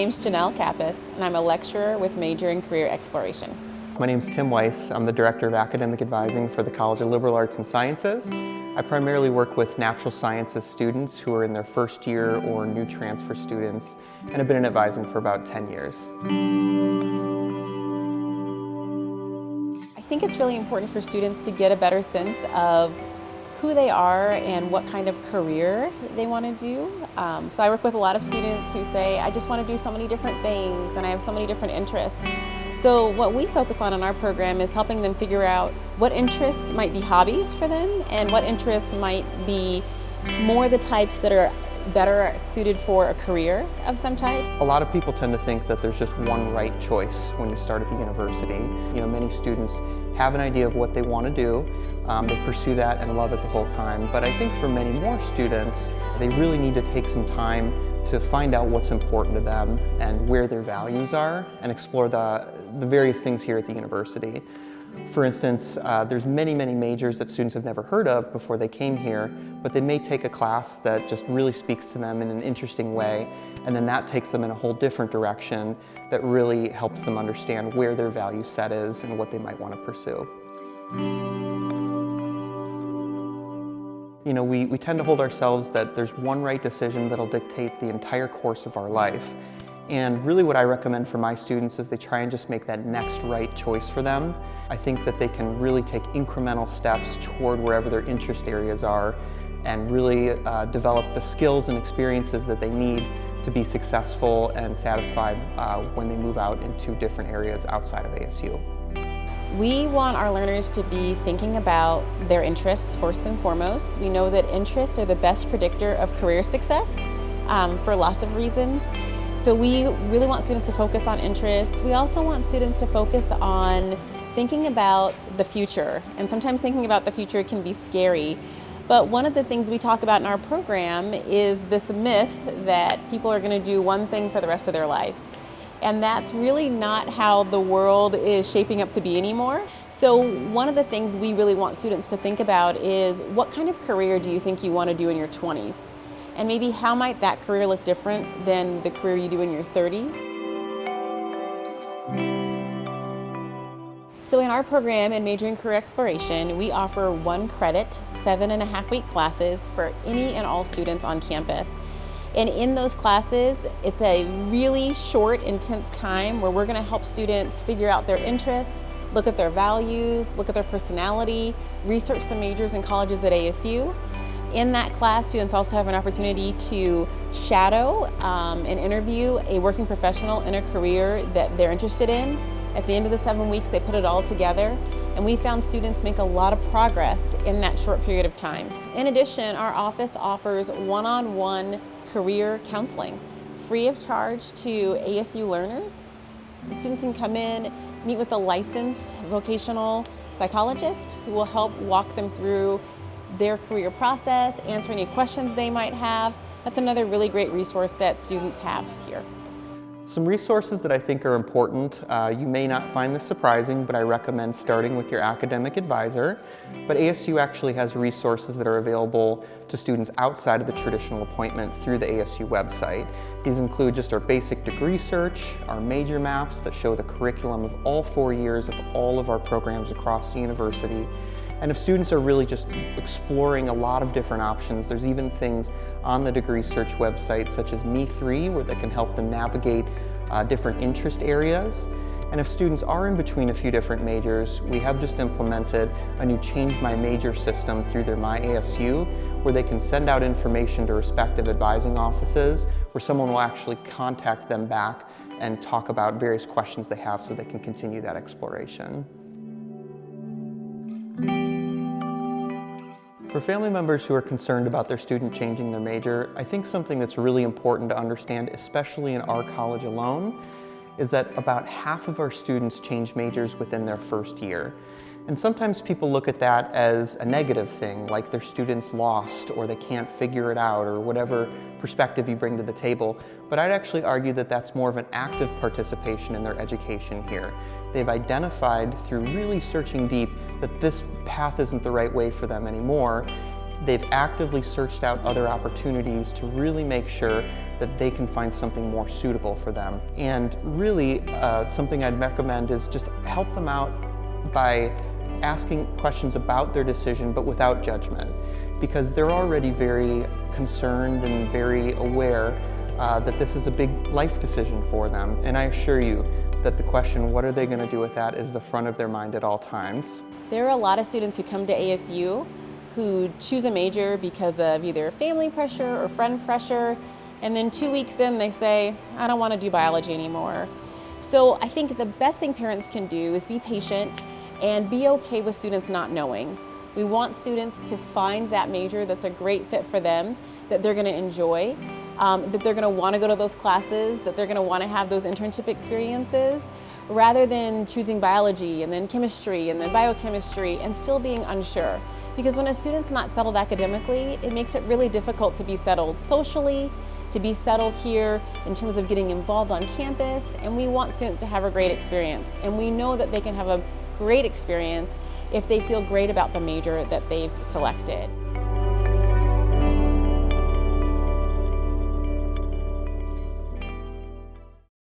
name's Janelle Kappas, and I'm a lecturer with major in career exploration. My name's Tim Weiss. I'm the Director of Academic Advising for the College of Liberal Arts and Sciences. I primarily work with natural sciences students who are in their first year or new transfer students, and have been in advising for about 10 years. I think it's really important for students to get a better sense of who they are and what kind of career they want to do. So I work with a lot of students who say, I just want to do so many different things and I have so many different interests. So what we focus on in our program is helping them figure out what interests might be hobbies for them and what interests might be more the types that are better suited for a career of some type. A lot of people tend to think that there's just one right choice when you start at the university. You know, many students have an idea of what they want to do. They pursue that and love it the whole time. But I think for many more students, they really need to take some time to find out what's important to them and where their values are and explore the various things here at the university. For instance, there's many majors that students have never heard of before they came here, but they may take a class that just really speaks to them in an interesting way, and then that takes them in a whole different direction that really helps them understand where their value set is and what they might want to pursue. You know, we tend to hold ourselves that there's one right decision that'll dictate the entire course of our life. And really what I recommend for my students is they try and just make that next right choice for them. I think that they can really take incremental steps toward wherever their interest areas are and really develop the skills and experiences that they need to be successful and satisfied when they move out into different areas outside of ASU. We want our learners to be thinking about their interests first and foremost. We know that interests are the best predictor of career success for lots of reasons. So we really want students to focus on interests. We also want students to focus on thinking about the future. And sometimes thinking about the future can be scary. But one of the things we talk about in our program is this myth that people are going to do one thing for the rest of their lives. And that's really not how the world is shaping up to be anymore. So one of the things we really want students to think about is what kind of career do you think you want to do in your 20s? And maybe how might that career look different than the career you do in your 30s? So in our program in Major in Career Exploration, we offer 1 credit, 7.5-week classes for any and all students on campus. And in those classes, it's a really short, intense time where we're going to help students figure out their interests, look at their values, look at their personality, research the majors and colleges at ASU. In that class, students also have an opportunity to shadow and interview a working professional in a career that they're interested in. At the end of the 7 weeks, they put it all together, and we found students make a lot of progress in that short period of time. In addition, our office offers one-on-one career counseling, free of charge to ASU learners. The students can come in, meet with a licensed vocational psychologist who will help walk them through their career process, answer any questions they might have. That's another really great resource that students have here. Some resources that I think are important, you may not find this surprising, but I recommend starting with your academic advisor. But ASU actually has resources that are available to students outside of the traditional appointment through the ASU website. These include just our basic degree search, our major maps that show the curriculum of all 4 years of all of our programs across the university. And if students are really just exploring a lot of different options, there's even things on the degree search website such as Me3 where they can help them navigate different interest areas. And if students are in between a few different majors, we have just implemented a new Change My Major system through their My ASU where they can send out information to respective advising offices where someone will actually contact them back and talk about various questions they have so they can continue that exploration. For family members who are concerned about their student changing their major, I think something that's really important to understand, especially in our college alone, is that about half of our students change majors within their first year. And sometimes people look at that as a negative thing, like their student's lost or they can't figure it out or whatever perspective you bring to the table. But I'd actually argue that that's more of an active participation in their education here. They've identified through really searching deep that this path isn't the right way for them anymore. they've actively searched out other opportunities to really make sure that they can find something more suitable for them. And really, something I'd recommend is just help them out by asking questions about their decision, but without judgment, because they're already very concerned and very aware that this is a big life decision for them. And I assure you that the question, what are they going to do with that, is the front of their mind at all times. There are a lot of students who come to ASU who choose a major because of either family pressure or friend pressure, and then 2 weeks in they say, I don't want to do biology anymore. So I think the best thing parents can do is be patient and be okay with students not knowing. We want students to find that major that's a great fit for them, that they're going to enjoy, that they're going to want to go to those classes, that they're going to want to have those internship experiences, rather than choosing biology and then chemistry and then biochemistry and still being unsure. Because when a student's not settled academically, it makes it really difficult to be settled socially, to be settled here in terms of getting involved on campus, and we want students to have a great experience. And we know that they can have a great experience if they feel great about the major that they've selected.